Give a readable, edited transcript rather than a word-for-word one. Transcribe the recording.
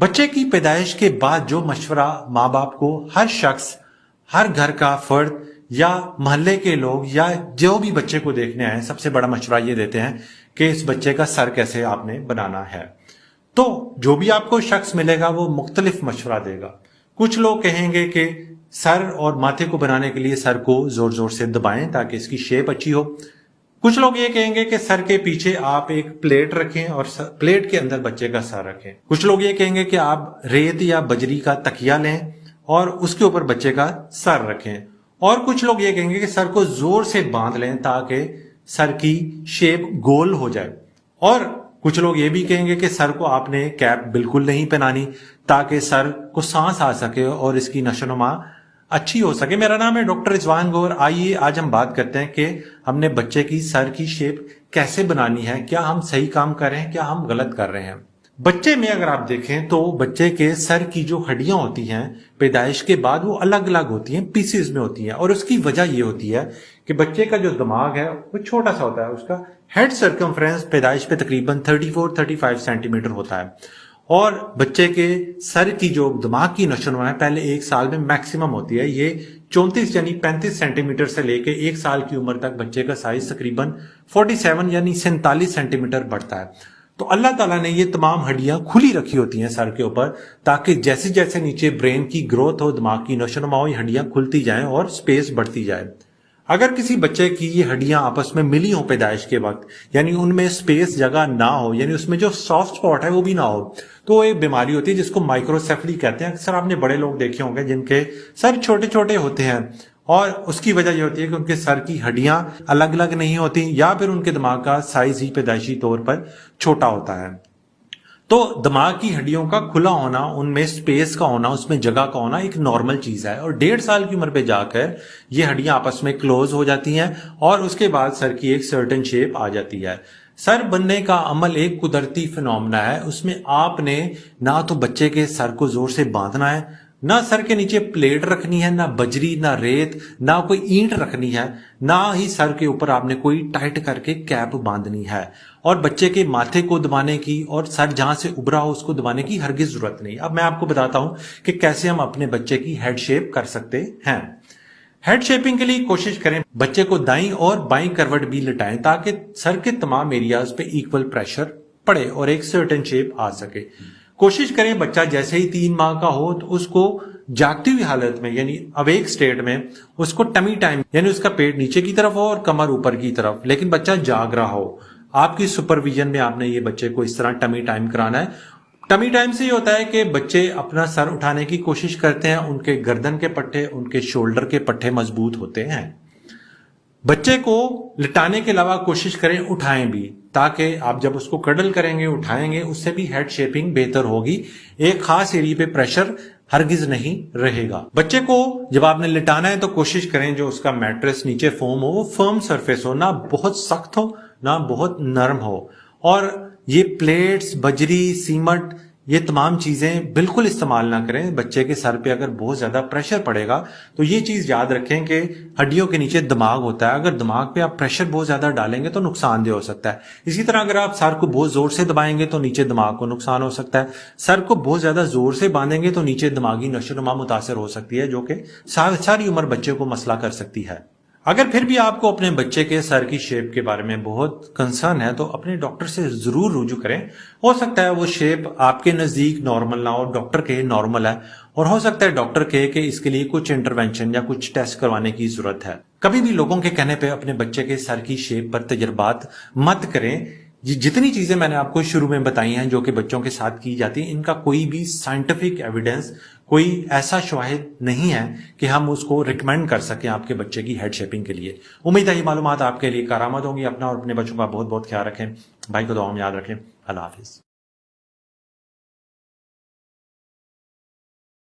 بچے کی پیدائش کے بعد جو مشورہ ماں باپ کو ہر شخص، ہر گھر کا فرد یا محلے کے لوگ یا جو بھی بچے کو دیکھنے آئے سب سے بڑا مشورہ یہ دیتے ہیں کہ اس بچے کا سر کیسے آپ نے بنانا ہے۔ تو جو بھی آپ کو شخص ملے گا وہ مختلف مشورہ دے گا۔ کچھ لوگ کہیں گے کہ سر اور ماتھے کو بنانے کے لیے سر کو زور زور سے دبائیں تاکہ اس کی شیپ اچھی ہو۔ کچھ لوگ یہ کہیں گے کہ سر کے پیچھے آپ ایک پلیٹ رکھیں اور پلیٹ کے اندر بچے کا سر رکھیں۔ کچھ لوگ یہ کہیں گے کہ آپ ریت یا بجری کا تکیا لیں اور اس کے اوپر بچے کا سر رکھیں، اور کچھ لوگ یہ کہیں گے کہ سر کو زور سے باندھ لیں تاکہ سر کی شیپ گول ہو جائے، اور کچھ لوگ یہ بھی کہیں گے کہ سر کو آپ نے کیپ بالکل نہیں پہنانی تاکہ سر کو سانس آ سکے اور اس کی نشو و نما اچھی ہو سکے۔ میرا نام ہے ڈاکٹر رضوان گور۔ آئیے آج ہم بات کرتے ہیں کہ ہم نے بچے کی سر کی شیپ کیسے بنانی ہے، کیا ہم صحیح کام کر رہے ہیں، کیا ہم غلط کر رہے ہیں۔ بچے میں اگر آپ دیکھیں تو بچے کے سر کی جو ہڈیاں ہوتی ہیں پیدائش کے بعد وہ الگ الگ ہوتی ہیں، پیسز میں ہوتی ہیں، اور اس کی وجہ یہ ہوتی ہے کہ بچے کا جو دماغ ہے وہ چھوٹا سا ہوتا ہے، اس کا ہیڈ سرکمفرنس پیدائش پہ تقریباً 34-35 سینٹی میٹر ہوتا ہے، اور بچے کے سر کی جو دماغ کی نشو و نما ہے پہلے ایک سال میں میکسیمم ہوتی ہے، یہ 34 یعنی 35 سینٹی میٹر سے لے کے ایک سال کی عمر تک بچے کا سائز تقریباً 47 یعنی 47 سینٹی میٹر بڑھتا ہے۔ تو اللہ تعالیٰ نے یہ تمام ہڈیاں کھلی رکھی ہوتی ہیں سر کے اوپر تاکہ جیسے جیسے نیچے برین کی گروتھ ہو، دماغ کی نشو و نما ہو، یہ ہڈیاں کھلتی جائیں اور سپیس بڑھتی جائے۔ اگر کسی بچے کی یہ ہڈیاں آپس میں ملی ہوں پیدائش کے وقت، یعنی ان میں سپیس جگہ نہ ہو، یعنی اس میں جو سافٹ سپاٹ ہے وہ بھی نہ ہو، تو ایک بیماری ہوتی ہے جس کو مائکروسیفلی کہتے ہیں۔ اکثر آپ نے بڑے لوگ دیکھے ہوں گے جن کے سر چھوٹے چھوٹے ہوتے ہیں، اور اس کی وجہ یہ ہوتی ہے کہ ان کے سر کی ہڈیاں الگ الگ نہیں ہوتی، یا پھر ان کے دماغ کا سائز ہی پیدائشی طور پر چھوٹا ہوتا ہے۔ تو دماغ کی ہڈیوں کا کھلا ہونا، ان میں سپیس کا ہونا، اس میں جگہ کا ہونا ایک نارمل چیز ہے، اور 1.5 سال کی عمر پہ جا کر یہ ہڈیاں آپس میں کلوز ہو جاتی ہیں اور اس کے بعد سر کی ایک سرٹن شیپ آ جاتی ہے۔ سر بننے کا عمل ایک قدرتی فنومنا ہے، اس میں آپ نے نہ تو بچے کے سر کو زور سے باندھنا ہے، نہ سر کے نیچے پلیٹ رکھنی ہے، نہ بجری، نہ ریت، نہ کوئی اینٹ رکھنی ہے، نہ ہی سر کے اوپر آپ نے کوئی ٹائٹ کر کے کیپ باندھنی ہے، اور بچے کے ماتھے کو دبانے کی اور سر جہاں سے ابھرا ہو اس کو دبانے کی ہرگز ضرورت نہیں۔ اب میں آپ کو بتاتا ہوں کہ کیسے ہم اپنے بچے کی ہیڈ شیپ کر سکتے ہیں۔ ہیڈ شیپنگ کے لیے کوشش کریں بچے کو دائیں اور بائیں کروٹ بھی لٹائیں تاکہ سر کے تمام ایریاز پہ ایکول پریشر پڑے اور ایک سرٹن شیپ آ سکے۔ کوشش کریں بچہ جیسے ہی 3 ماہ کا ہو تو اس کو جاگتی ہوئی حالت میں، یعنی اویک سٹیٹ میں، اس کو ٹمی ٹائم، یعنی اس کا پیٹ نیچے کی طرف ہو اور کمر اوپر کی طرف، لیکن بچہ جاگ رہا ہو۔ آپ کی سپرویژن میں آپ نے یہ بچے کو اس طرح ٹمی ٹائم کرانا ہے۔ ٹمی ٹائم سے یہ ہوتا ہے کہ بچے اپنا سر اٹھانے کی کوشش کرتے ہیں، ان کے گردن کے پٹھے، ان کے شولڈر کے پٹھے مضبوط ہوتے ہیں۔ بچے کو لٹانے کے علاوہ کوشش کریں اٹھائیں بھی، تاکہ آپ جب اس کو کڈل کریں گے، اٹھائیں گے، اس سے بھی ہیڈ شیپنگ بہتر ہوگی، ایک خاص ایریا پہ پریشر ہرگز نہیں رہے گا۔ بچے کو جب آپ نے لٹانا ہے تو کوشش کریں جو اس کا میٹریس نیچے فوم ہو وہ فرم سرفیس ہو، نہ بہت سخت ہو نہ بہت نرم ہو، اور یہ پلیٹس، بجری، سیمنٹ، یہ تمام چیزیں بالکل استعمال نہ کریں۔ بچے کے سر پہ اگر بہت زیادہ پریشر پڑے گا تو یہ چیز یاد رکھیں کہ ہڈیوں کے نیچے دماغ ہوتا ہے، اگر دماغ پہ آپ پریشر بہت زیادہ ڈالیں گے تو نقصان دہ ہو سکتا ہے۔ اسی طرح اگر آپ سر کو بہت زور سے دبائیں گے تو نیچے دماغ کو نقصان ہو سکتا ہے، سر کو بہت زیادہ زور سے باندھیں گے تو نیچے دماغی نشو و نما متاثر ہو سکتی ہے، جو کہ ساری عمر بچے کو مسئلہ کر سکتی ہے۔ اگر پھر بھی آپ کو اپنے بچے کے سر کی شیپ کے بارے میں بہت کنسرن ہے تو اپنے ڈاکٹر سے ضرور رجوع کریں۔ ہو سکتا ہے وہ شیپ آپ کے نزدیک نارمل نہ ہو، ڈاکٹر کہے نارمل ہے، اور ہو سکتا ہے ڈاکٹر کہے کہ اس کے لیے کچھ انٹروینشن یا کچھ ٹیسٹ کروانے کی ضرورت ہے۔ کبھی بھی لوگوں کے کہنے پہ اپنے بچے کے سر کی شیپ پر تجربات مت کریں۔ جتنی چیزیں میں نے آپ کو شروع میں بتائی ہیں جو کہ بچوں کے ساتھ کی جاتی ہیں، ان کا کوئی بھی سائنٹیفک ایویڈنس، کوئی ایسا شواہد نہیں ہے کہ ہم اس کو ریکمینڈ کر سکیں آپ کے بچے کی ہیڈ شیپنگ کے لیے۔ امید ہے یہ معلومات آپ کے لیے کارآمد ہوں گی۔ اپنا اور اپنے بچوں کا بہت بہت خیال رکھیں، بھائی کو دعاؤں میں یاد رکھیں۔ اللہ حافظ۔